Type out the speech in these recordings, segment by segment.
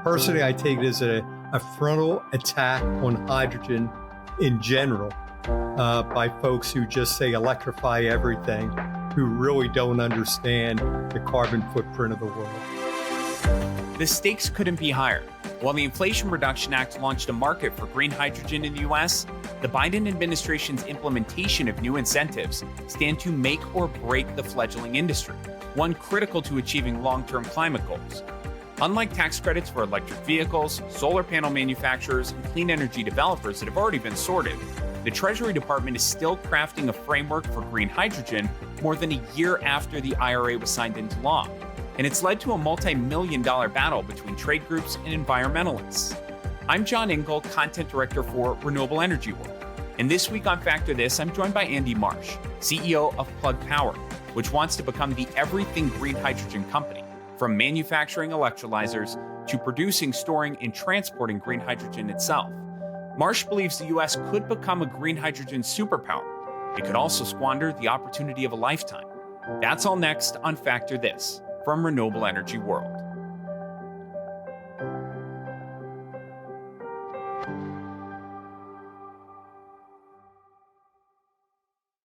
Personally, I take it as a frontal attack on hydrogen in general by folks who just say electrify everything, who really don't understand the carbon footprint of the world. The stakes couldn't be higher. While the Inflation Reduction Act launched a market for green hydrogen in the U.S., the Biden administration's implementation of new incentives stand to make or break the fledgling industry, one critical to achieving long-term climate goals. Unlike tax credits for electric vehicles, solar panel manufacturers, and clean energy developers that have already been sorted, the Treasury Department is still crafting a framework for green hydrogen more than a year after the IRA was signed into law. And it's led to a multi-million-dollar battle between trade groups and environmentalists. I'm John Engel, Content Director for Renewable Energy World. And this week on Factor This, I'm joined by Andy Marsh, CEO of Plug Power, which wants to become the everything green hydrogen company, from manufacturing electrolyzers to producing, storing, and transporting green hydrogen itself. Marsh believes the U.S. could become a green hydrogen superpower. It could also squander the opportunity of a lifetime. That's all next on Factor This from Renewable Energy World.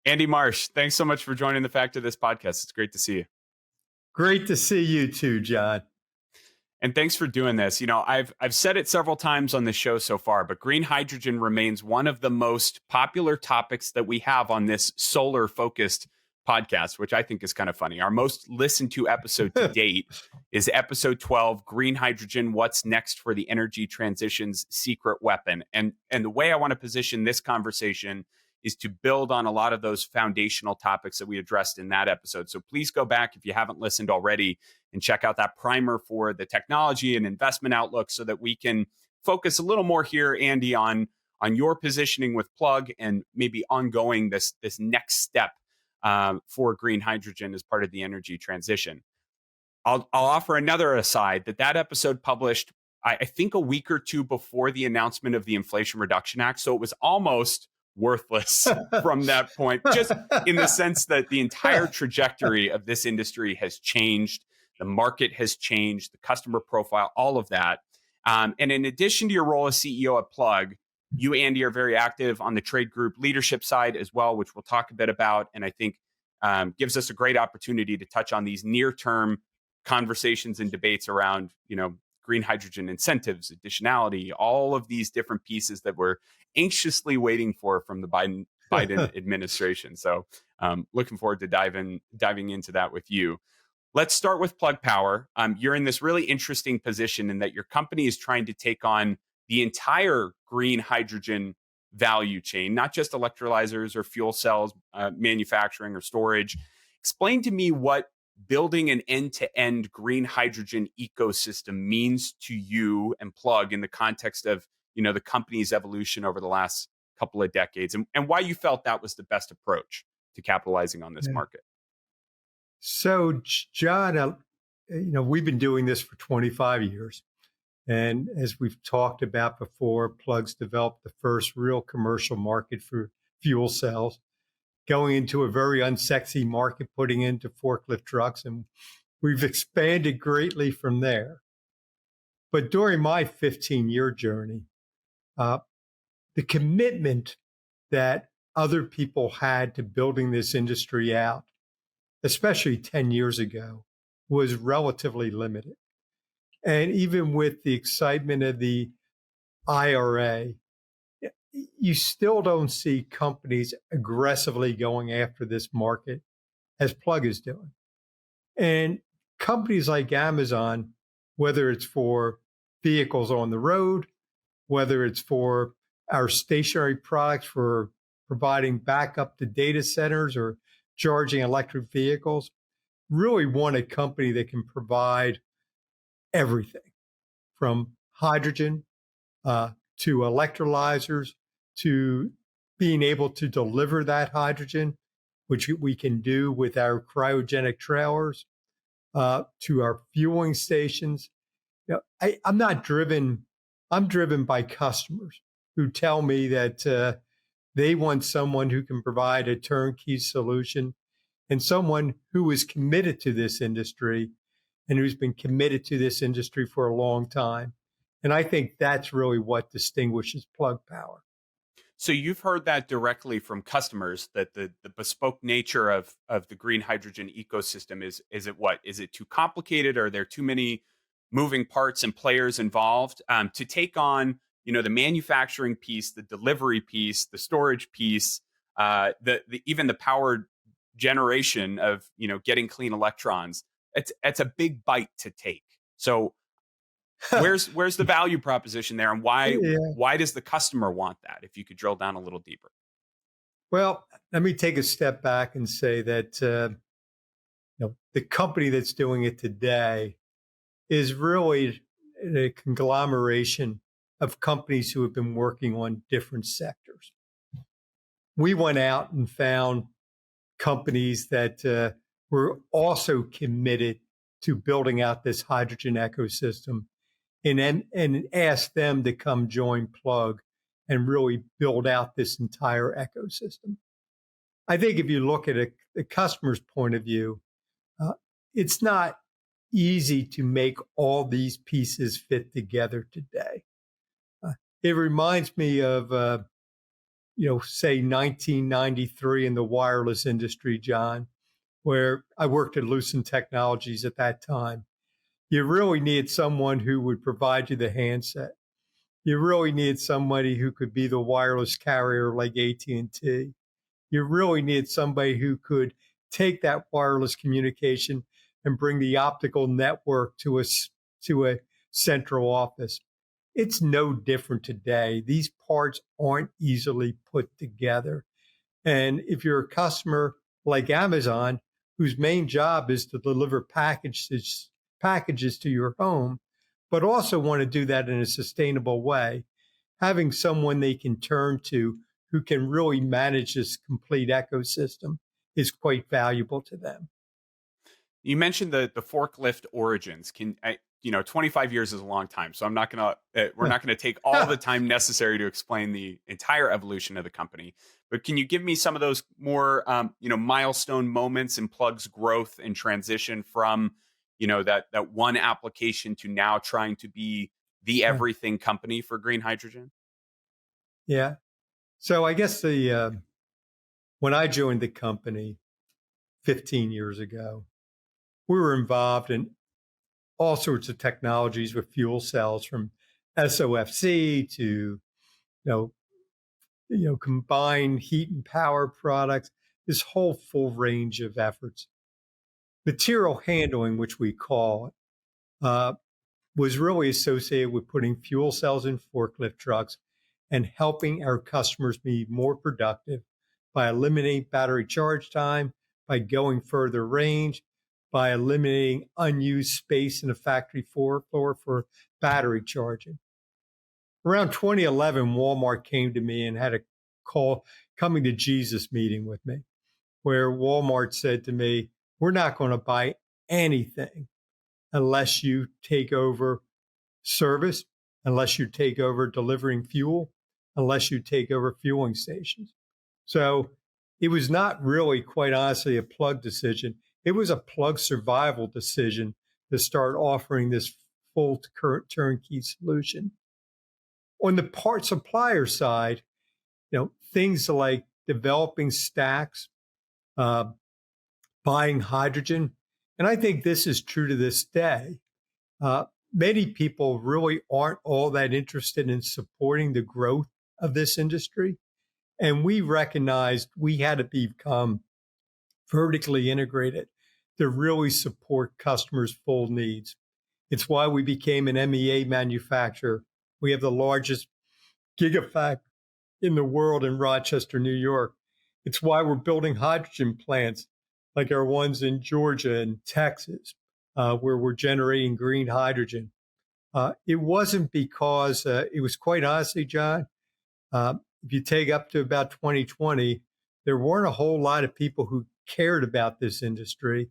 Andy Marsh, thanks so much for joining the Factor This podcast. It's great to see you. Great to see you too, John. And thanks for doing this. You know, I've said it several times on the show so far, but green hydrogen remains one of the most popular topics that we have on this solar-focused podcast, which I think is kind of funny. Our most listened to episode to date is episode 12, Green Hydrogen, What's Next for the Energy Transition's Secret Weapon. And the way I want to position this conversation is to build on a lot of those foundational topics that we addressed in that episode. So please go back if you haven't listened already and check out that primer for the technology and investment outlook so that we can focus a little more here, Andy, on your positioning with Plug and maybe ongoing this next step for green hydrogen as part of the energy transition. I'll offer another aside that episode published, I think, a week or two before the announcement of the Inflation Reduction Act. So it was almost worthless from that point, just in the sense that the entire trajectory of this industry has changed. The market has changed, the customer profile, all of that. And in addition to your role as CEO at Plug, you, Andy, are very active on the trade group leadership side as well, which we'll talk a bit about. And I think gives us a great opportunity to touch on these near-term conversations and debates around, green hydrogen incentives, additionality, all of these different pieces that we're anxiously waiting for from the Biden administration. So looking forward to diving into that with you. Let's start with Plug Power. You're in this really interesting position in that your company is trying to take on the entire green hydrogen value chain, not just electrolyzers or fuel cells, manufacturing or storage. Explain to me what building an end-to-end green hydrogen ecosystem means to you and Plug in the context of, the company's evolution over the last couple of decades, and why you felt that was the best approach to capitalizing on this market. So, John, we've been doing this for 25 years. And as we've talked about before, Plug's developed the first real commercial market for fuel cells, going into a very unsexy market, putting into forklift trucks. And we've expanded greatly from there. But during my 15-year journey, the commitment that other people had to building this industry out, especially 10 years ago, was relatively limited. And even with the excitement of the IRA, you still don't see companies aggressively going after this market as Plug is doing. And companies like Amazon, whether it's for vehicles on the road, whether it's for our stationary products for providing backup to data centers or charging electric vehicles, really want a company that can provide everything from hydrogen to electrolyzers to being able to deliver that hydrogen, which we can do with our cryogenic trailers, to our fueling stations. I'm driven by customers who tell me that they want someone who can provide a turnkey solution and someone who is committed to this industry and who's been committed to this industry for a long time. And I think that's really what distinguishes Plug Power. So you've heard that directly from customers, that the bespoke nature of the green hydrogen ecosystem is it what? Is it too complicated? Are there too many moving parts and players involved to take on, the manufacturing piece, the delivery piece, the storage piece, the even the power generation of, getting clean electrons? It's a big bite to take. So where's the value proposition there, and why Yeah. why does the customer want that? If you could drill down a little deeper. Well, let me take a step back and say that the company that's doing it today is really a conglomeration of companies who have been working on different sectors. We went out and found companies that were also committed to building out this hydrogen ecosystem and asked them to come join Plug and really build out this entire ecosystem. I think if you look at the customer's point of view, uh, it's not easy to make all these pieces fit together today. Uh, it reminds me of, say 1993 in the wireless industry, John, where I worked at Lucent Technologies at that time. You really need someone who would provide you the handset. You really need somebody who could be the wireless carrier like AT&T. You really need somebody who could take that wireless communication and bring the optical network to a central office. It's no different today. These parts aren't easily put together. And if you're a customer like Amazon, whose main job is to deliver packages to your home, but also want to do that in a sustainable way, having someone they can turn to who can really manage this complete ecosystem is quite valuable to them. You mentioned the forklift origins. 25 years is a long time, so we're not gonna take all the time necessary to explain the entire evolution of the company. But can you give me some of those more, milestone moments in Plug's growth and transition from, that one application to now trying to be the Yeah. everything company for green hydrogen? Yeah. So I guess when I joined the company 15 years ago, we were involved in all sorts of technologies with fuel cells, from SOFC to combined heat and power products. This whole full range of efforts. Material handling, which we call it, was really associated with putting fuel cells in forklift trucks and helping our customers be more productive by eliminating battery charge time, by going further range, by eliminating unused space in a factory floor for battery charging. Around 2011, Walmart came to me and had a coming to Jesus meeting with me, where Walmart said to me, "We're not going to buy anything unless you take over service, unless you take over delivering fuel, unless you take over fueling stations." So it was not really, quite honestly, a Plug decision. It was a Plug survival decision to start offering this full turnkey solution. On the part supplier side, things like developing stacks, uh, buying hydrogen, and I think this is true to this day. Uh, Many people really aren't all that interested in supporting the growth of this industry. And we recognized we had to become vertically integrated to really support customers' full needs. It's why we became an MEA manufacturer. We have the largest gigafactory in the world in Rochester, New York. It's why we're building hydrogen plants like our ones in Georgia and Texas, where we're generating green hydrogen. It wasn't because, it was quite honestly, John, if you take up to about 2020, there weren't a whole lot of people who cared about this industry.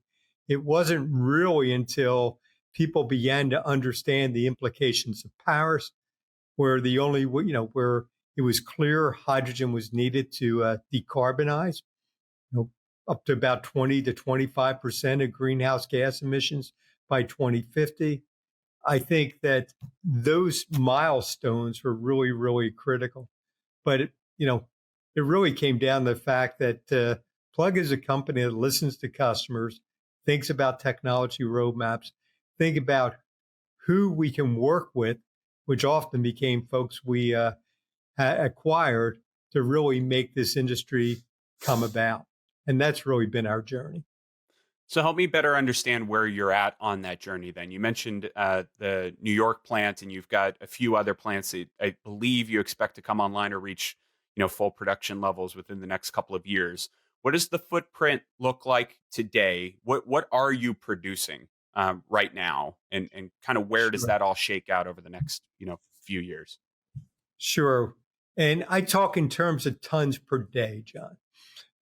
It wasn't really until people began to understand the implications of Paris, where where it was clear hydrogen was needed to decarbonize, up to about 20 to 25% of greenhouse gas emissions by 2050. I think that those milestones were really, really critical. But it really came down to the fact that Plug is a company that listens to customers, thinks about technology roadmaps, think about who we can work with, which often became folks we acquired to really make this industry come about. And that's really been our journey. So help me better understand where you're at on that journey then. You mentioned the New York plant, and you've got a few other plants that I believe you expect to come online or reach, full production levels within the next couple of years. What does the footprint look like today? What are you producing right now, and kind of where does Sure. that all shake out over the next few years? Sure. And I talk in terms of tons per day, John.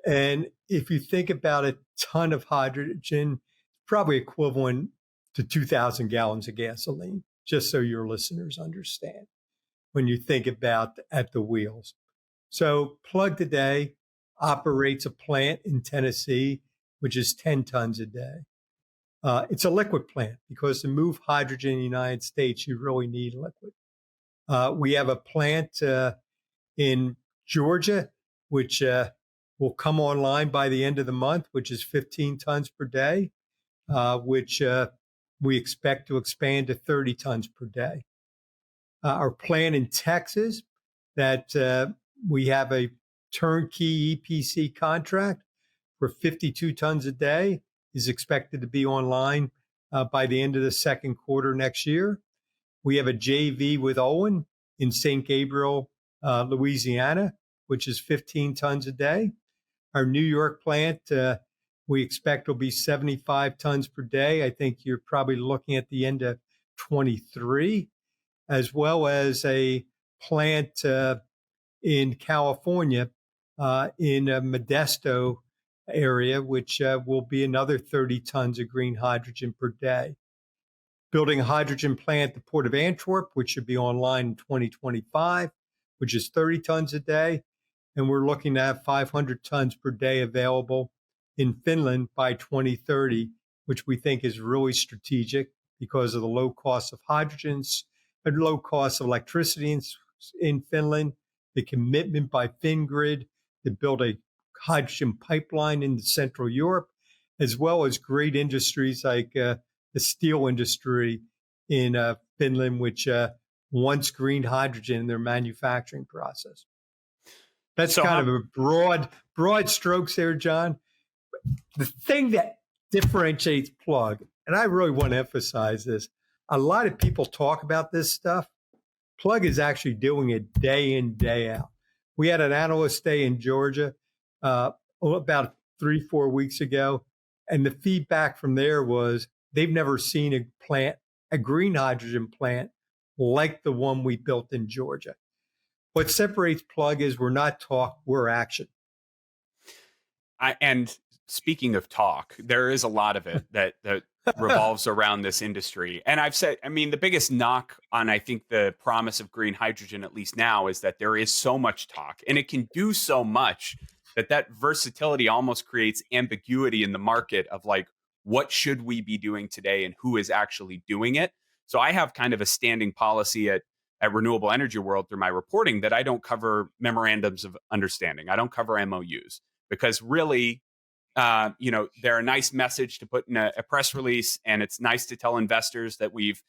And if you think about a ton of hydrogen, probably equivalent to 2,000 gallons of gasoline, just so your listeners understand when you think about at the wheels. So Plug today operates a plant in Tennessee, which is 10 tons a day. It's a liquid plant because to move hydrogen in the United States, you really need liquid. We have a plant in Georgia, which will come online by the end of the month, which is 15 tons per day, which we expect to expand to 30 tons per day. Our plant in Texas, that we have a turnkey EPC contract for 52 tons a day, is expected to be online by the end of the second quarter next year. We have a JV with Owen in St. Gabriel, Louisiana, which is 15 tons a day. Our New York plant, we expect will be 75 tons per day. I think you're probably looking at the end of 23, as well as a plant in California, in a Modesto area, which will be another 30 tons of green hydrogen per day. Building a hydrogen plant at the Port of Antwerp, which should be online in 2025, which is 30 tons a day. And we're looking to have 500 tons per day available in Finland by 2030, which we think is really strategic because of the low cost of hydrogens and low cost of electricity in Finland, the commitment by Fingrid to build a hydrogen pipeline into Central Europe, as well as great industries like the steel industry in Finland, which wants green hydrogen in their manufacturing process. That's So kind of a broad strokes there, John. The thing that differentiates Plug, and I really want to emphasize this, a lot of people talk about this stuff. Plug is actually doing it day in, day out. We had an analyst day in Georgia about 3-4 weeks ago, and the feedback from there was they've never seen a green hydrogen plant like the one we built in Georgia. What separates Plug is we're not talk, we're action. And speaking of talk, there is a lot of it that revolves around this industry. And I've said, I mean, the biggest knock on, I think, the promise of green hydrogen, at least now, is that there is so much talk and it can do so much that versatility almost creates ambiguity in the market of like, what should we be doing today and who is actually doing it? So I have kind of a standing policy at Renewable Energy World through my reporting that I don't cover memorandums of understanding. I don't cover MOUs because really, they're a nice message to put in a press release, and it's nice to tell investors that we've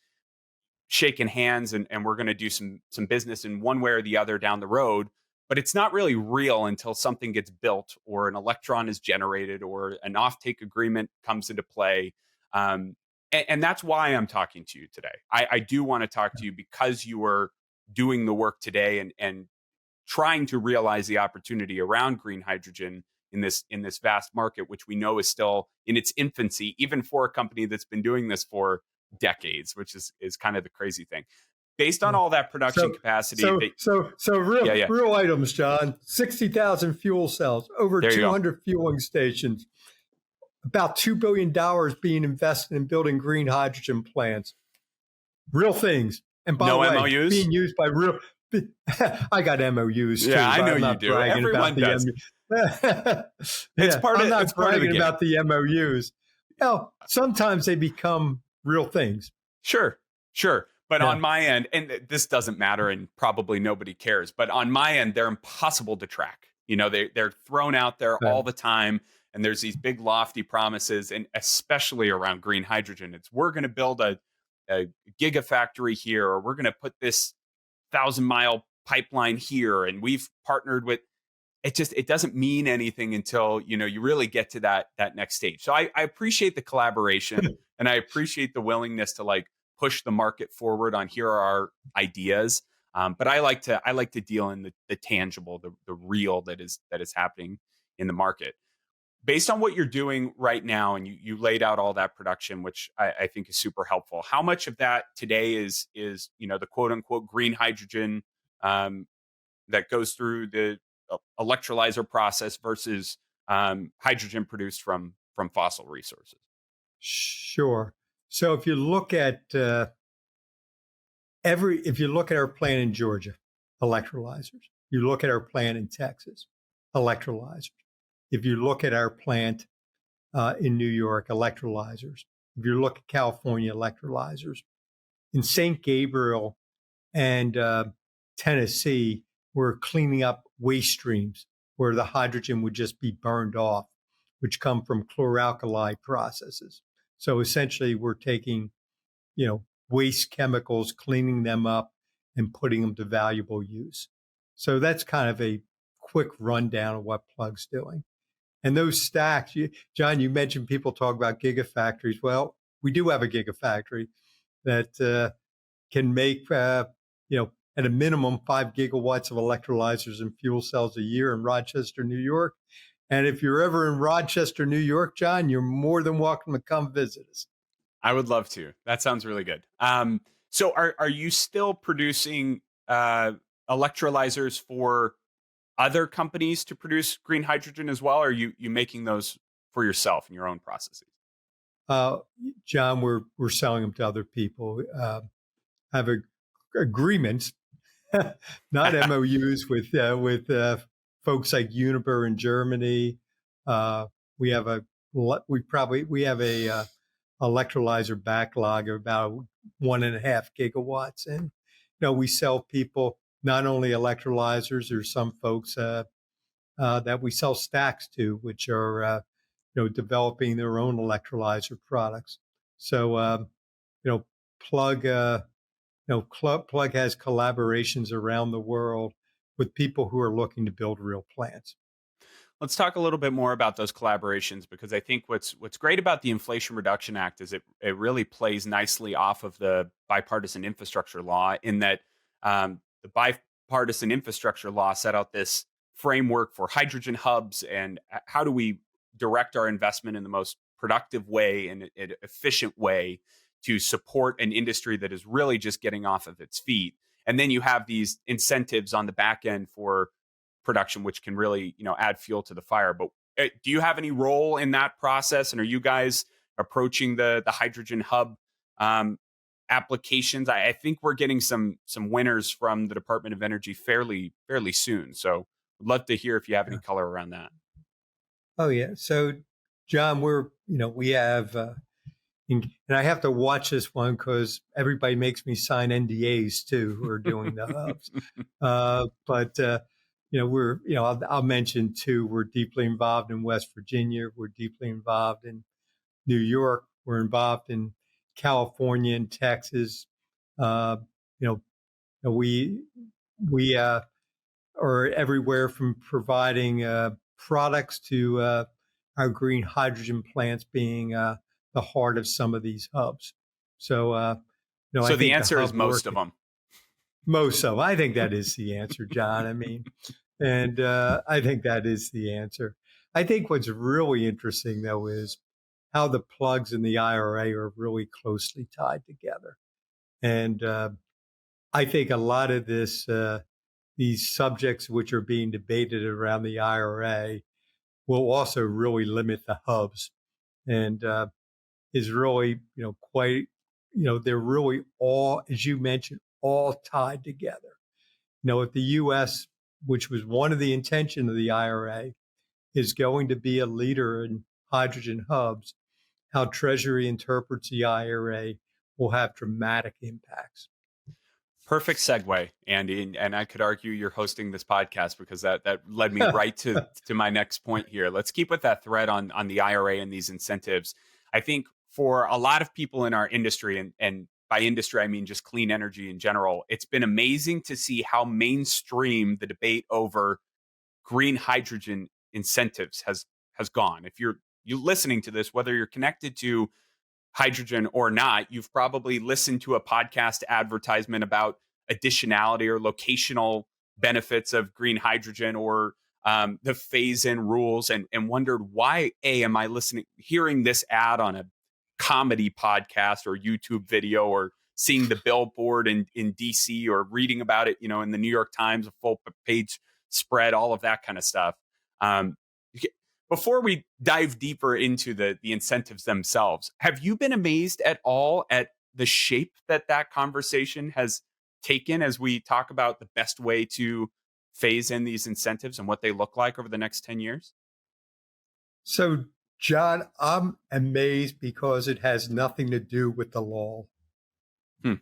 shaken hands and we're going to do some business in one way or the other down the road. But it's not really real until something gets built or an electron is generated or an offtake agreement comes into play. And that's why I'm talking to you today. I do want to talk to you because you are doing the work today and trying to realize the opportunity around green hydrogen in this vast market, which we know is still in its infancy, even for a company that's been doing this for decades, which is kind of the crazy thing. Based on all that production capacity. Real items, John. 60,000 fuel cells, over 200 fueling stations, about $2 billion being invested in building green hydrogen plants. Real things. And by the way, MOUs? Being used by real... I got MOUs too. Yeah, I know you do. Everyone does. It's part of about the MOUs. Sometimes they become real things. Sure. Sure. But Yeah. on my end, and this doesn't matter and probably nobody cares, but on my end, they're impossible to track. They're thrown out there all Right. the time. And there's these big lofty promises, and especially around green hydrogen. It's we're going to build a gigafactory here, or we're going to put this 1,000-mile pipeline here. And we've partnered with it doesn't mean anything until you really get to that next stage. So I appreciate the collaboration, and I appreciate the willingness to like push the market forward on here are our ideas. But I like to deal in the tangible, the real that is happening in the market. Based on what you're doing right now, and you laid out all that production, which I think is super helpful. How much of that today is the quote unquote green hydrogen um, that goes through the electrolyzer process versus hydrogen produced from fossil resources? Sure. So if you look at our plant in Georgia, electrolyzers. You look at our plant in Texas, electrolyzers. If you look at our plant in New York, electrolyzers. If you look at California, electrolyzers. In St. Gabriel and Tennessee, we're cleaning up waste streams where the hydrogen would just be burned off, which come from chloralkali processes. So essentially, we're taking, waste chemicals, cleaning them up, and putting them to valuable use. So that's kind of a quick rundown of what Plug's doing. And those stacks, John, you mentioned people talk about gigafactories. Well, we do have a gigafactory that can make, at a minimum 5 gigawatts of electrolyzers and fuel cells a year in Rochester, New York. And if you're ever in Rochester, New York, John, you're more than welcome to come visit us. I would love to. That sounds really good. So are you still producing electrolyzers for other companies to produce green hydrogen as well? Or are you making those for yourself in your own processes? Uh, John, we're selling them to other people. Have agreements, not MOUs with folks like Uniper in Germany. We have a electrolyzer backlog of about 1.5 gigawatts, and we sell people not only electrolyzers. There's some folks that we sell stacks to, which are developing their own electrolyzer products. So Plug Plug has collaborations around the world with people who are looking to build real plants. Let's talk a little bit more about those collaborations, because I think what's great about the Inflation Reduction Act is it really plays nicely off of the bipartisan infrastructure law, in that the bipartisan infrastructure law set out this framework for hydrogen hubs and how do we direct our investment in the most productive way and an efficient way to support an industry that is really just getting off of its feet. And then you have these incentives on the back end for production, which can really add fuel to the fire. But do you have any role in that process? And are you guys approaching the hydrogen hub applications? I think we're getting some winners from the Department of Energy fairly soon. So I'd love to hear if you have any color around that. Oh yeah. So John, we have, and I have to watch this one because everybody makes me sign NDAs too who are doing the hubs. But I'll mention too, we're deeply involved in West Virginia. We're deeply involved in New York. We're involved in California and Texas. Uh, you know, we are everywhere from providing products to our green hydrogen plants being the heart of some of these hubs. So, So I the think answer is most of them. most of them. I think that is the answer, John. I mean, and I think that is the answer. I think what's really interesting, though, is how the plugs in the IRA are really closely tied together. And I think a lot of these subjects which are being debated around the IRA will also really limit the hubs, and is really, quite, they're really all, as you mentioned, all tied together. If the U.S., which was one of the intention of the IRA, is going to be a leader in hydrogen hubs, how Treasury interprets the IRA will have dramatic impacts. Perfect segue, Andy, and I could argue you're hosting this podcast because that led me right to my next point here. Let's keep with that thread on the IRA and these incentives. I think for a lot of people in our industry, and by industry I mean just clean energy in general, it's been amazing to see how mainstream the debate over green hydrogen incentives has gone. If you're listening to this, whether you're connected to hydrogen or not, you've probably listened to a podcast advertisement about additionality or locational benefits of green hydrogen, or the phase-in rules, and wondered why am I hearing this ad on a comedy podcast or YouTube video, or seeing the billboard in DC, or reading about it, in the New York Times, a full page spread, all of that kind of stuff. Um, Before we dive deeper into the incentives themselves, have you been amazed at all at the shape that conversation has taken as we talk about the best way to phase in these incentives and what they look like over the next 10 years? So, John, I'm amazed because it has nothing to do with the law.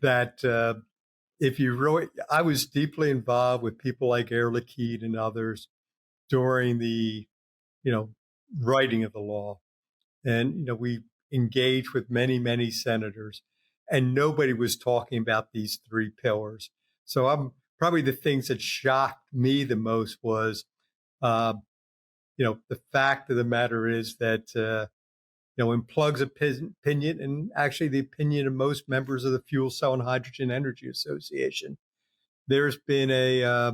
That if you really, I was deeply involved with people like Air Liquide and others during the, writing of the law. And, we engaged with many, many senators, and nobody was talking about these three pillars. So I'm probably the things that shocked me the most was, the fact of the matter is that, in Plug's opinion, and actually the opinion of most members of the Fuel Cell and Hydrogen Energy Association, there's been a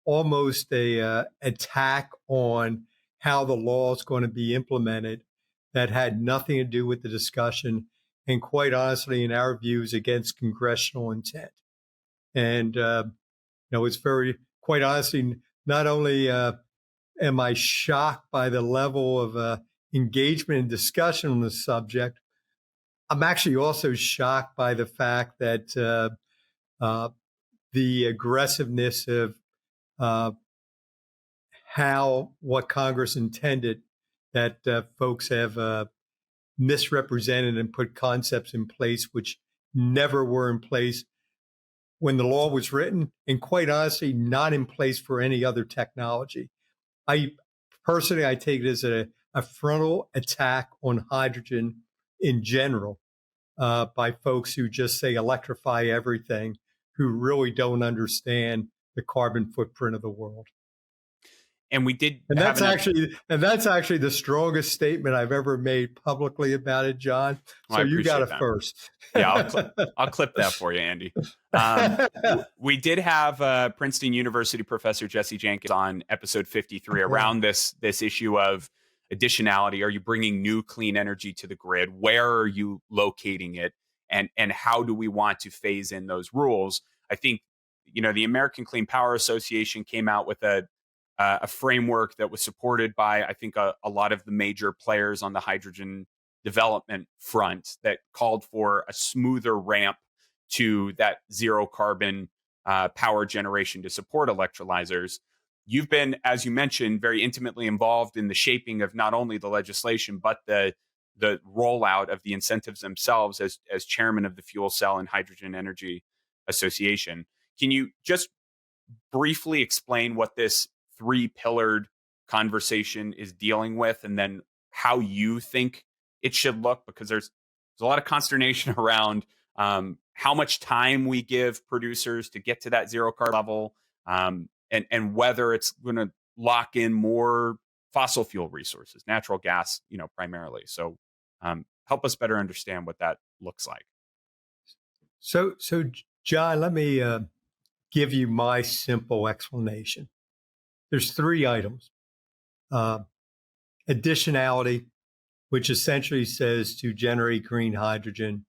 almost a attack on how the law is going to be implemented that had nothing to do with the discussion, and quite honestly, in our views, against congressional intent. And it's quite honestly, not only am I shocked by the level of engagement and discussion on the subject, I'm actually also shocked by the fact that the aggressiveness of what Congress intended, that folks have misrepresented and put concepts in place which never were in place when the law was written, and quite honestly, not in place for any other technology. I take it as a frontal attack on hydrogen in general by folks who just say electrify everything, who really don't understand the carbon footprint of the world. And we did, and that's actually the strongest statement I've ever made publicly about it, John. So you got it first. Yeah, I'll clip that for you, Andy. We did have Princeton University professor Jesse Jenkins on episode 53 around this issue of additionality. Are you bringing new clean energy to the grid? Where are you locating it? And how do we want to phase in those rules? I think, the American Clean Power Association came out with a framework that was supported by, I think, a lot of the major players on the hydrogen development front, that called for a smoother ramp to that zero carbon power generation to support electrolyzers. You've been, as you mentioned, very intimately involved in the shaping of not only the legislation, but the rollout of the incentives themselves as chairman of the Fuel Cell and Hydrogen Energy Association. Can you just briefly explain what this three-pillared conversation is dealing with, and then how you think it should look? Because there's a lot of consternation around how much time we give producers to get to that zero carbon level, and whether it's going to lock in more fossil fuel resources, natural gas, primarily. So help us better understand what that looks like. So John, let me give you my simple explanation. There's three items. Additionality, which essentially says to generate green hydrogen,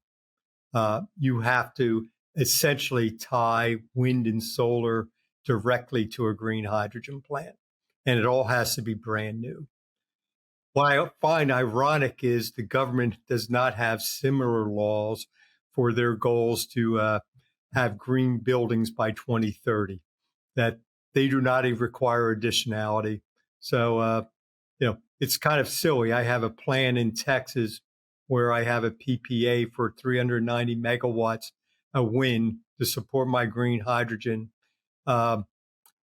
you have to essentially tie wind and solar directly to a green hydrogen plant, and it all has to be brand new. What I find ironic is the government does not have similar laws for their goals to have green buildings by 2030, that they do not even require additionality. So it's kind of silly. I have a plan in Texas where I have a PPA for 390 megawatts of wind to support my green hydrogen. Um,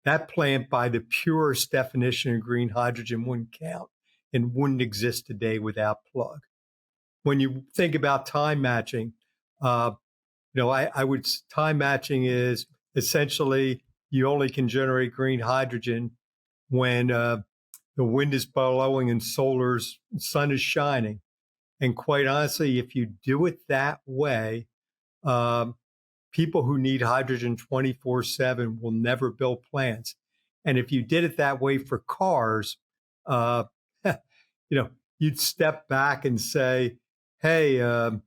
that plant, by the purest definition of green hydrogen, wouldn't count and wouldn't exist today without plug. When you think about time matching, uh, I would time matching is essentially you only can generate green hydrogen when the wind is blowing and sun is shining. And quite honestly, if you do it that way, um, people who need hydrogen 24/7 will never build plants. And if you did it that way for cars, uh, you'd step back and say, hey, you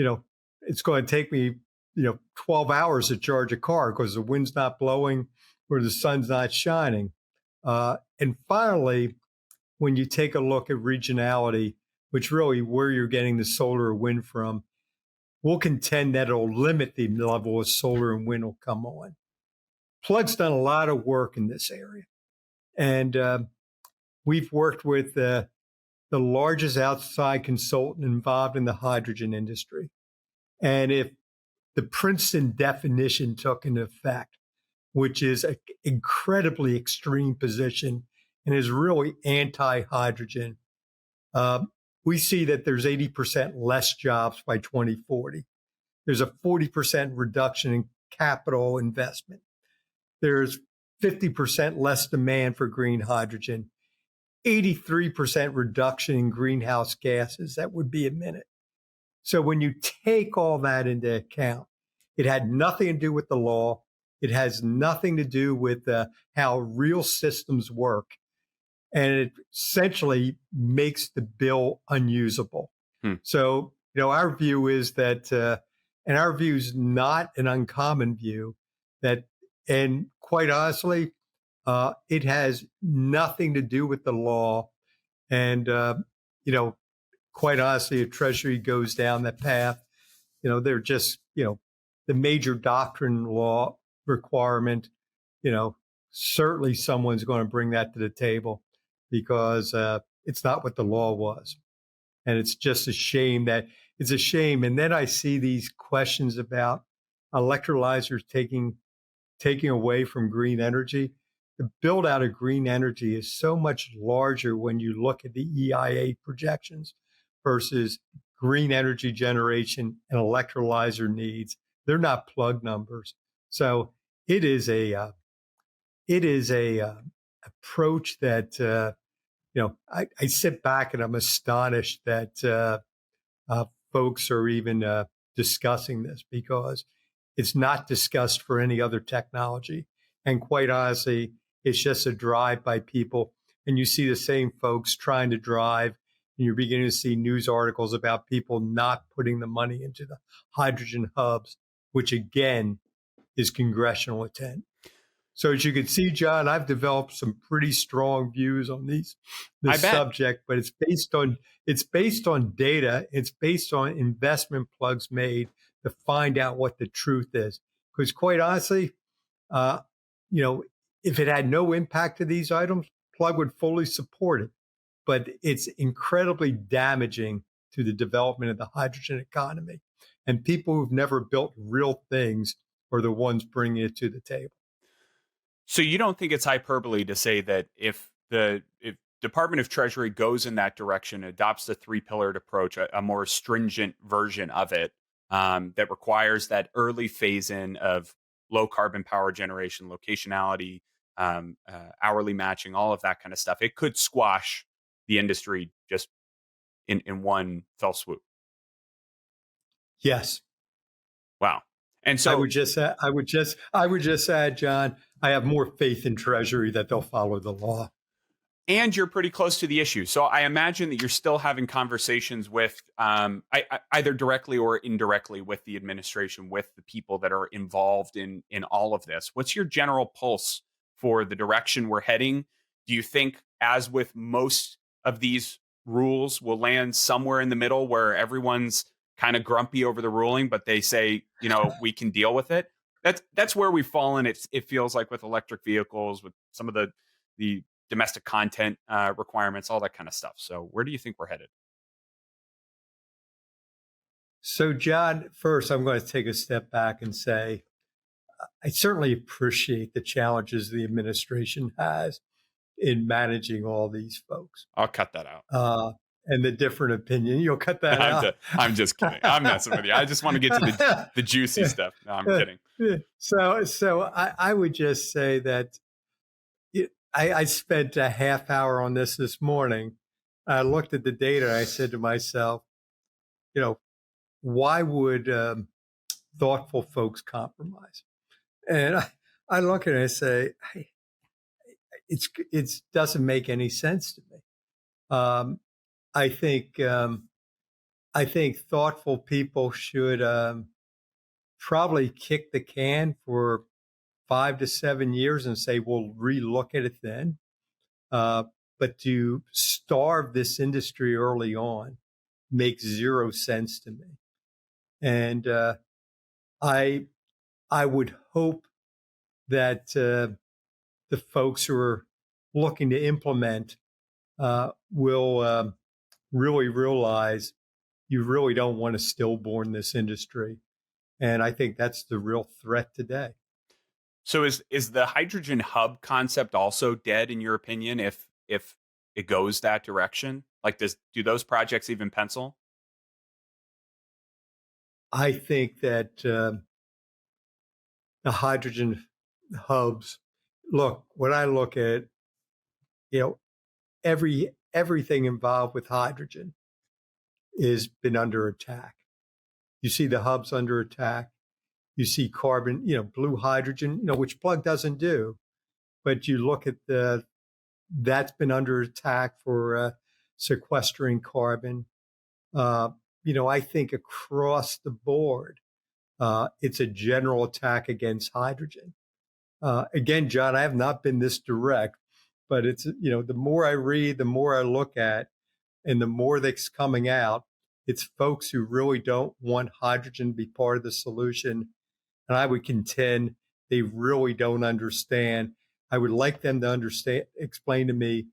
know, it's going to take me, 12 hours to charge a car because the wind's not blowing or the sun's not shining. And finally, when you take a look at regionality, which really where you're getting the solar or wind from, we'll contend that it'll limit the level of solar and wind will come on. Plug's done a lot of work in this area. And we've worked with the largest outside consultant involved in the hydrogen industry. And if the Princeton definition took into effect, which is an incredibly extreme position and is really anti-hydrogen, we see that there's 80% less jobs by 2040. There's a 40% reduction in capital investment. There's 50% less demand for green hydrogen, 83% reduction in greenhouse gases that would be emitted. So when you take all that into account, it had nothing to do with the law. It has nothing to do with how real systems work. And it essentially makes the bill unusable. So, our view is that, and our view is not an uncommon view, that, and quite honestly, it has nothing to do with the law. And, quite honestly, if Treasury goes down that path, they're just, the major doctrine law requirement, certainly someone's going to bring that to the table because it's not what the law was. And it's just a shame that it's a shame. And then I see these questions about electrolyzers taking away from green energy. The build out of green energy is so much larger when you look at the EIA projections versus green energy generation and electrolyzer needs. They're not plug numbers. So it is a approach that I sit back and I'm astonished that folks are even discussing this because it's not discussed for any other technology. And quite honestly, it's just a drive by people. And you see the same folks trying to drive, and you're beginning to see news articles about people not putting the money into the hydrogen hubs, which again is congressional intent. So as you can see, John, I've developed some pretty strong views on this subject, but it's based on data. It's based on investment plugs made to find out what the truth is. Because quite honestly, if it had no impact to these items, plug would fully support it. But it's incredibly damaging to the development of the hydrogen economy. And people who've never built real things are the ones bringing it to the table. So you don't think it's hyperbole to say that if Department of Treasury goes in that direction, adopts the three-pillared approach, a more stringent version of it that requires that early phase-in of low-carbon power generation, locationality, hourly matching, all of that kind of stuff, it could squash the industry just in one fell swoop? Yes. Wow. And so I would just add, John, I have more faith in Treasury that they'll follow the law. And you're pretty close to the issue. So I imagine that you're still having conversations with either directly or indirectly with the administration, with the people that are involved in all of this. What's your general pulse for the direction we're heading? Do you think, as with most of these rules, will land somewhere in the middle where everyone's kind of grumpy over the ruling, but they say, we can deal with it? That's where we've fallen. It feels like with electric vehicles, with some of the domestic content requirements, all that kind of stuff. So where do you think we're headed? So, John, first, I'm going to take a step back and say I certainly appreciate the challenges the administration has in managing all these folks I'll cut that out. uh, and the different opinion. You'll cut that out. I'm just kidding. I'm messing with you. I just want to get to the juicy stuff. No, I'm kidding. So, I would just say that I spent a half hour on this morning. I looked at the data. And I said to myself, why would thoughtful folks compromise? And I look at it and I say, hey, it doesn't make any sense to me. I think thoughtful people should probably kick the can for 5 to 7 years and say we'll relook at it then. But to starve this industry early on makes zero sense to me. And I would hope that the folks who are looking to implement will really realize you really don't want to stillborn this industry. And I think that's the real threat today. So is the hydrogen hub concept also dead in your opinion if it goes that direction? Like do those projects even pencil? I think that the hydrogen hubs, look, when I look at, everything involved with hydrogen has been under attack. You see the hubs under attack. You see carbon, blue hydrogen, which Plug doesn't do. But you look at that's been under attack for sequestering carbon. I think across the board, it's a general attack against hydrogen. Again, John, I have not been this direct, but it's, the more I read, the more I look at, and the more that's coming out, it's folks who really don't want hydrogen to be part of the solution. And I would contend they really don't understand. I would like them to explain to me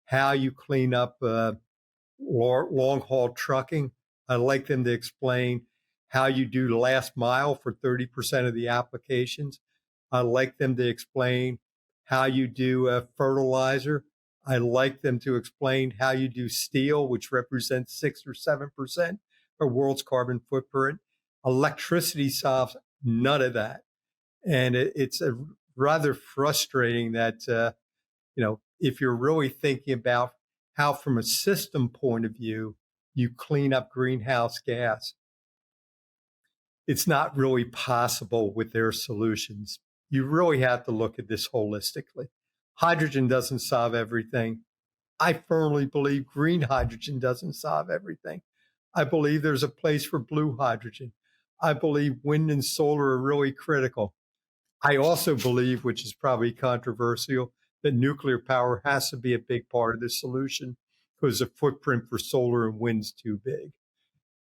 how you clean up long haul trucking. I'd like them to explain how you do the last mile for 30% of the applications. I'd like them to explain how you do fertilizer. I'd like them to explain how you do steel, which represents 6 or 7% of the world's carbon footprint. Electricity solves none of that. And it's rather frustrating that, if you're really thinking about how, from a system point of view, you clean up greenhouse gas, it's not really possible with their solutions. You really have to look at this holistically. Hydrogen doesn't solve everything. I firmly believe green hydrogen doesn't solve everything. I believe there's a place for blue hydrogen. I believe wind and solar are really critical. I also believe, which is probably controversial, that nuclear power has to be a big part of the solution because the footprint for solar and wind's too big.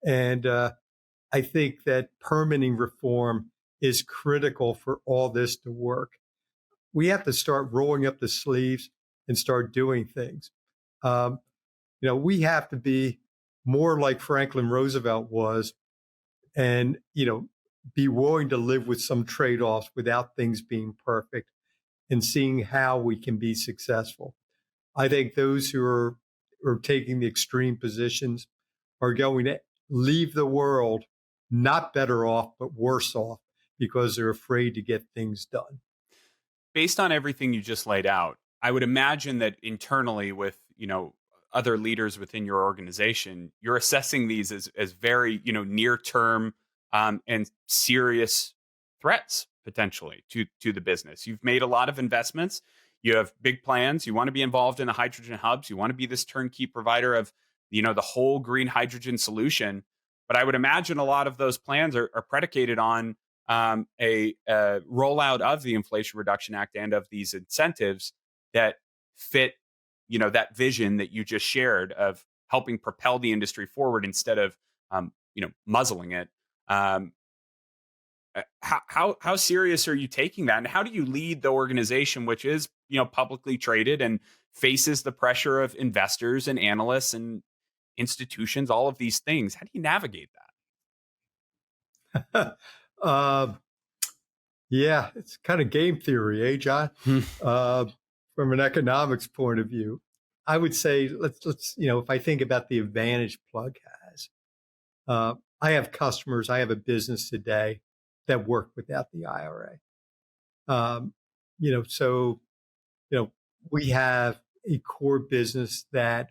And I think that permitting reform is critical for all this to work. We have to start rolling up the sleeves and start doing things. We have to be more like Franklin Roosevelt was and, be willing to live with some trade-offs without things being perfect and seeing how we can be successful. I think those who are taking the extreme positions are going to leave the world not better off, but worse off because they're afraid to get things done. Based on everything you just laid out, I would imagine that internally with, other leaders within your organization, you're assessing these as very, near term and serious threats potentially to the business. You've made a lot of investments. You have big plans. You want to be involved in the hydrogen hubs. You want to be this turnkey provider of, the whole green hydrogen solution. But I would imagine a lot of those plans are predicated on a rollout of the Inflation Reduction Act and of these incentives that fit, that vision that you just shared of helping propel the industry forward instead of, muzzling it. How serious are you taking that, and how do you lead the organization, which is publicly traded and faces the pressure of investors and analysts and institutions, all of these things. How do you navigate uh, yeah, it's kind of game theory, eh, John? that? Uh, from an economics point of view, I would say let's if I think about the advantage Plug has, I have customers, I have a business today that work without the IRA. Um, so you know we have a core business that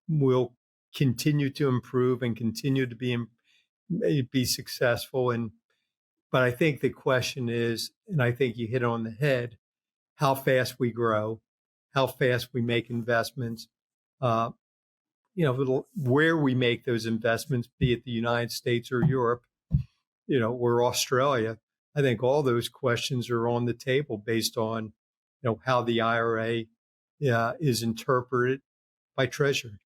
will continue to improve and continue to be successful. But I think the question is, and I think you hit it on the head, how fast we grow, how fast we make investments, uh, where we make those investments, be it the United States or Europe, or Australia. I think all those questions are on the table based on, how the IRA is interpreted by Treasury.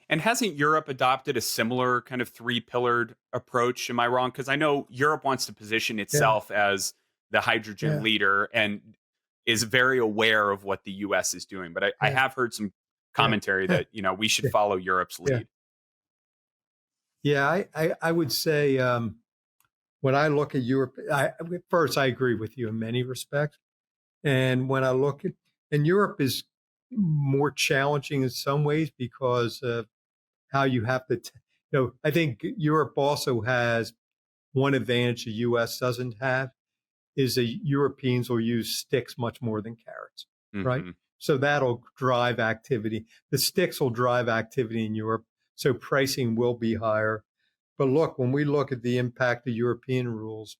And hasn't Europe adopted a similar kind of three-pillared approach? Am I wrong? Because I know Europe wants to position Yeah, itself as the hydrogen yeah, leader and is very aware of what the US is doing. But I yeah, have heard some yeah, commentary that, we should yeah, follow Europe's yeah. lead. Yeah, I would say when I look at Europe, first I agree with you in many respects, and when I look at and Europe is more challenging in some ways because of how you have to. I think Europe also has one advantage the U.S. doesn't have is that Europeans will use sticks much more than carrots, right? Hmm. So that'll drive activity. The sticks will drive activity in Europe, so pricing will be higher. But look, when we look at the impact of European rules,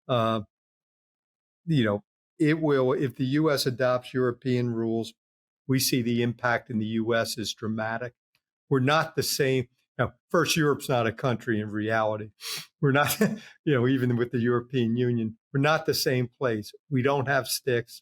uh, you know, it will, if the U.S. adopts European rules, we see the impact in the U.S. is dramatic. We're not the same. Now, first, Europe's not a country in reality. We're not, even with the European Union, we're not the same place. We don't have sticks.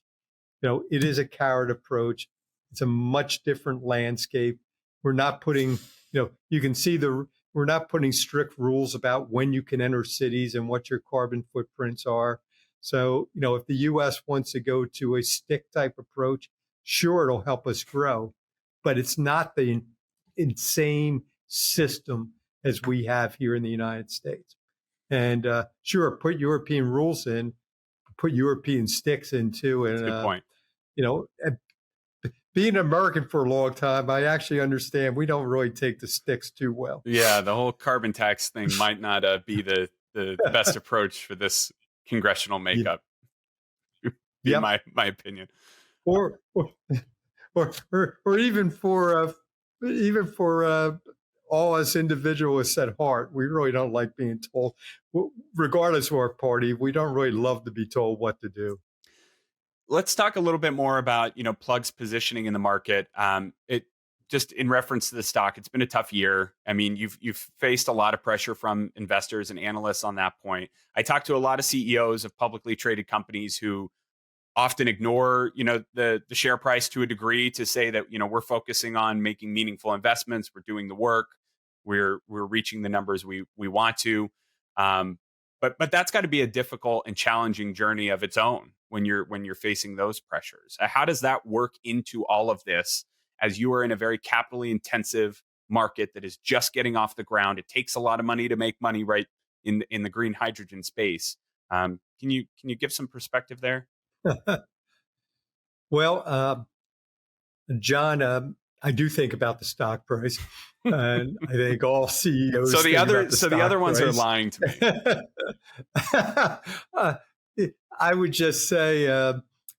It is a carrot approach. It's a much different landscape. We're not putting, you can see we're not putting strict rules about when you can enter cities and what your carbon footprints are. So, if the U.S. wants to go to a stick type approach, sure, it'll help us grow, but it's not the insane system as we have here in the United States. And sure, put European rules in, put European sticks in too, That's a and good point. you know, being American for a long time, I actually understand we don't really take the sticks too well. Yeah, the whole carbon tax thing might not be the best approach for this congressional Yeah. makeup, be Yep. my opinion. Or or even for all us individualists at heart, we really don't like being told, regardless of our party, we don't really love to be told what to do. Let's talk a little bit more about Plug's positioning in the market. It just in reference to the stock, it's been a tough year. I mean, you've faced a lot of pressure from investors and analysts on that point. I talked to a lot of CEOs of publicly traded companies who often ignore the share price to a degree to say that we're focusing on making meaningful investments, we're doing the work, we're reaching the numbers we want to. um, but that's got to be a difficult and challenging journey of its own when you're facing those pressures. How does that work into all of this, as you are in a very capitally intensive market that is just getting off the ground? It takes a lot of money to make money, right, in the green hydrogen space. Can you give some perspective there? Well, John, I do think about the stock price, and I think all So CEOs the think about other the so the other stock ones are price. lying to me. uh, I would just say,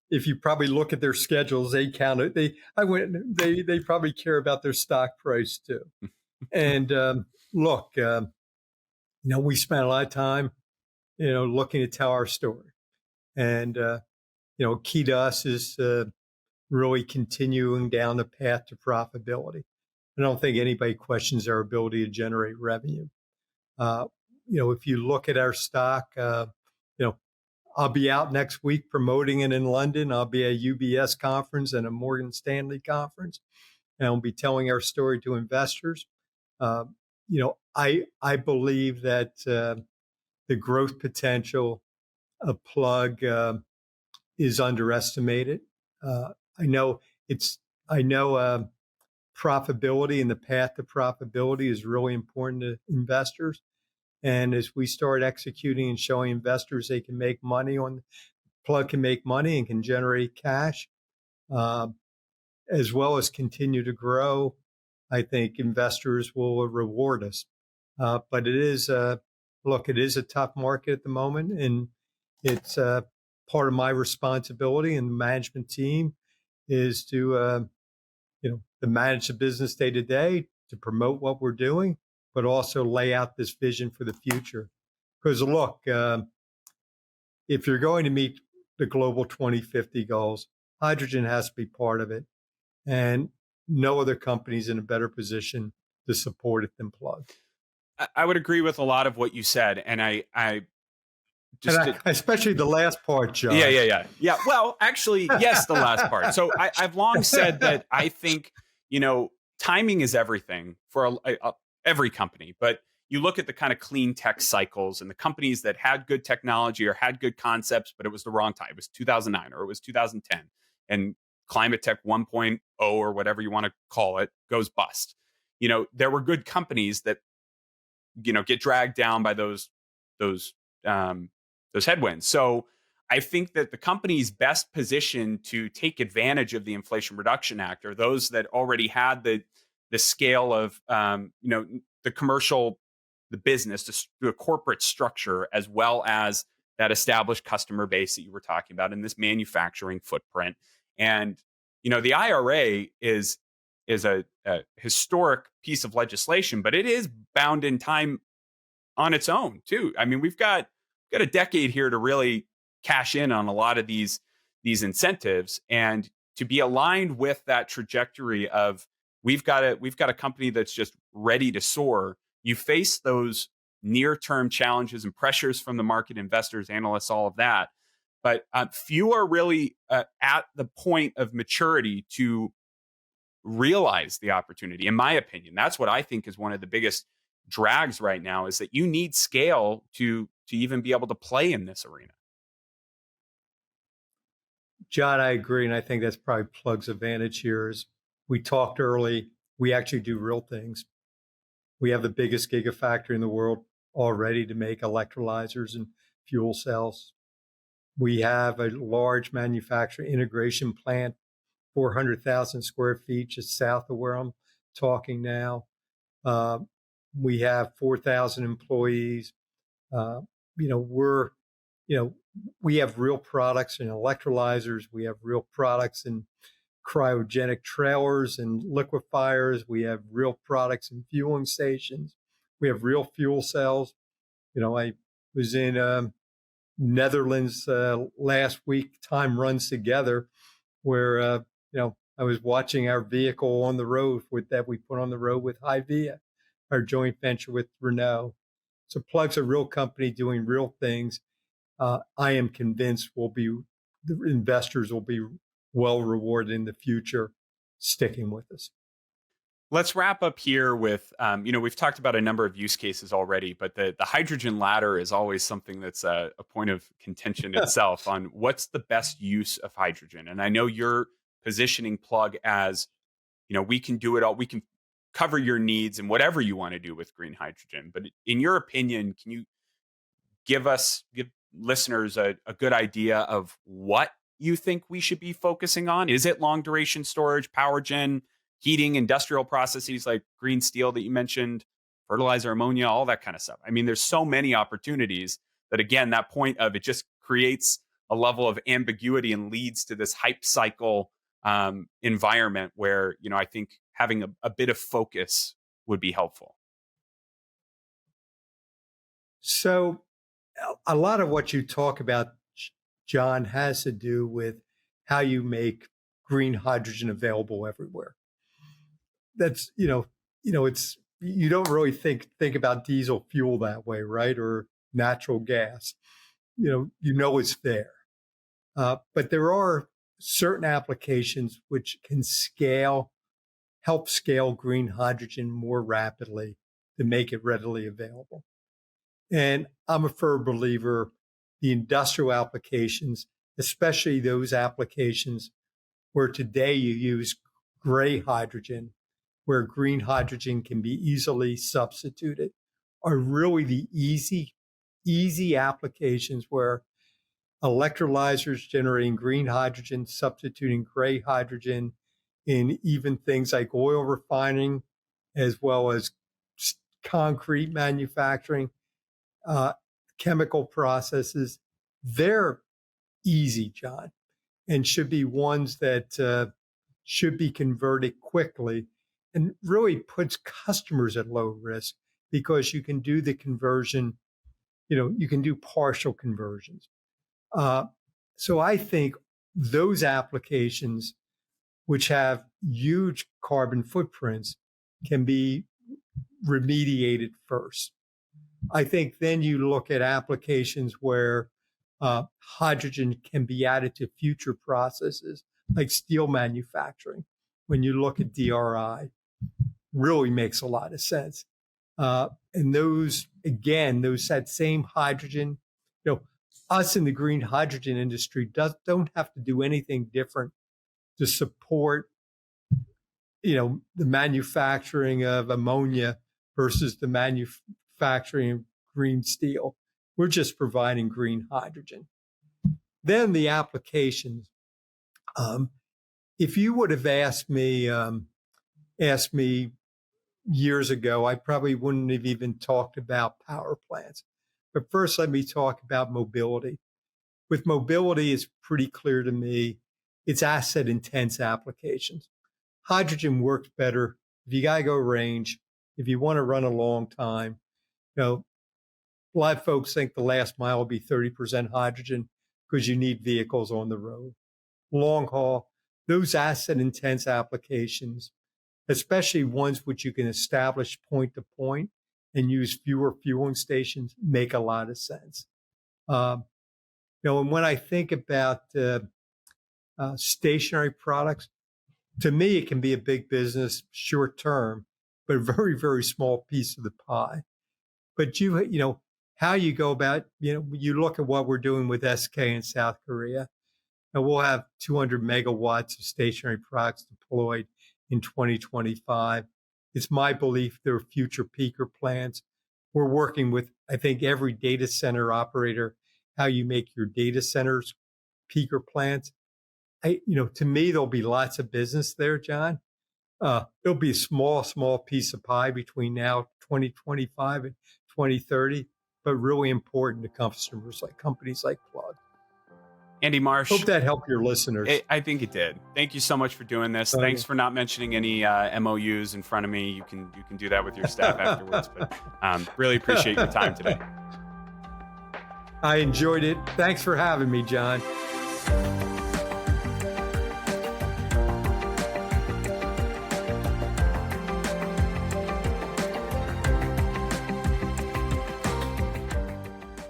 if you probably look at their schedules, they count it. They probably care about their stock price too. And look, we spent a lot of time, looking to tell our story, and key to us is really continuing down the path to profitability. I don't think anybody questions our ability to generate revenue. Uh, if you look at our stock, you know, I'll be out next week promoting it in London. I'll be at a UBS conference and a Morgan Stanley conference, and I'll be telling our story to investors. I believe that the growth potential of Plug is underestimated. I know it's I know profitability and the path to profitability is really important to investors. And as we start executing and showing investors they can make money on Plug can make money and can generate cash, uh, as well as continue to grow, I think investors will reward us. But it is, look, it is a tough market at the moment, and it's part of my responsibility and the management team is to manage the business day to day, to promote what we're doing, but also lay out this vision for the future. Because look, if you're going to meet the global 2050 goals, hydrogen has to be part of it. And no other company's in a better position to support it than Plug. I would agree with a lot of what you said, and I just especially the last part, John. Yeah. Well, actually, yes, the last part. So I've long said that I think timing is everything for every company, but you look at the kind of clean tech cycles and the companies that had good technology or had good concepts, but it was the wrong time. It was 2009 or it was 2010, and climate tech 1.0 or whatever you want to call it goes bust. There were good companies that get dragged down by those headwinds. So I think that the companies best positioned to take advantage of the Inflation Reduction Act are those that already had the scale of the commercial, the business, the corporate structure, as well as that established customer base that you were talking about in this manufacturing footprint. And the IRA is a historic piece of legislation, but it is bound in time on its own too. I mean, we've got a decade here to really cash in on a lot of these incentives, and to be aligned with that trajectory of we've got a company that's just ready to soar. You face those near-term challenges and pressures from the market, investors, analysts, all of that, but few are really at the point of maturity to realize the opportunity. In my opinion, that's what I think is one of the biggest drags right now, is that you need scale to even be able to play in this arena. John, I agree, and I think that's probably Plug's advantage here. Is we talked early, we actually do real things. We have the biggest gigafactory in the world already to make electrolyzers and fuel cells. We have a large manufacturing integration plant, 400,000 square feet just south of where I'm talking now. We have 4,000 employees. We have real products in electrolyzers. We have real products in cryogenic trailers and liquefiers. We have real products in fueling stations. We have real fuel cells. I was in Netherlands last week. Time runs together, where I was watching our vehicle on the road that we put on the road with Hyvia, our joint venture with Renault. So Plug's a real company doing real things. I am convinced the investors will be well rewarded in the future sticking with us. Let's wrap up here with, we've talked about a number of use cases already, but the hydrogen ladder is always something that's a point of contention itself on what's the best use of hydrogen. And I know you're positioning Plug as, we can do it all. We can cover your needs and whatever you want to do with green hydrogen. But in your opinion, can you give listeners a good idea of what you think we should be focusing on? Is it long duration storage, power gen, heating, industrial processes like green steel that you mentioned, fertilizer, ammonia, all that kind of stuff? I mean, there's so many opportunities that, again, that point of it just creates a level of ambiguity and leads to this hype cycle environment where, I think having a bit of focus would be helpful. So a lot of what you talk about, John, has to do with how you make green hydrogen available everywhere. That's, it's, you don't really think about diesel fuel that way, right? Or natural gas. It's there. But there are certain applications which can help scale green hydrogen more rapidly to make it readily available. And I'm a firm believer the industrial applications, especially those applications where today you use gray hydrogen, where green hydrogen can be easily substituted, are really the easy applications where electrolyzers generating green hydrogen, substituting gray hydrogen in even things like oil refining, as well as concrete manufacturing, chemical processes. They're easy, John, and should be ones that should be converted quickly and really puts customers at low risk because you can do the conversion, you can do partial conversions. So I think those applications, which have huge carbon footprints, can be remediated first. I think then you look at applications where hydrogen can be added to future processes, like steel manufacturing. When you look at DRI, really makes a lot of sense. And those, again, that same hydrogen, us in the green hydrogen industry don't have to do anything different to support, the manufacturing of ammonia versus the manufacturing of green steel. We're just providing green hydrogen. Then the applications. If you would have asked me years ago, I probably wouldn't have even talked about power plants. But first, let me talk about mobility. With mobility, it's pretty clear to me it's asset-intense applications. Hydrogen works better if you got to go range, if you want to run a long time. A lot of folks think the last mile will be 30% hydrogen because you need vehicles on the road. Long haul, those asset-intense applications, especially ones which you can establish point to point and use fewer fueling stations, make a lot of sense. And when I think about stationary products, to me, it can be a big business short term, but a very, very small piece of the pie. But how you go about, you look at what we're doing with SK in South Korea, and we'll have 200 megawatts of stationary products deployed in 2025. It's my belief there are future peaker plants. We're working with, I think, every data center operator, how you make your data centers peaker plants. To me, there'll be lots of business there, John. It'll be a small piece of pie between now 2025 and 2030, but really important to customers like companies like Plug. Andy Marsh. Hope that helped your listeners. I think it did. Thank you so much for doing this. Okay. Thanks for not mentioning any MOUs in front of me. You can do that with your staff afterwards. But really appreciate your time today. I enjoyed it. Thanks for having me, John.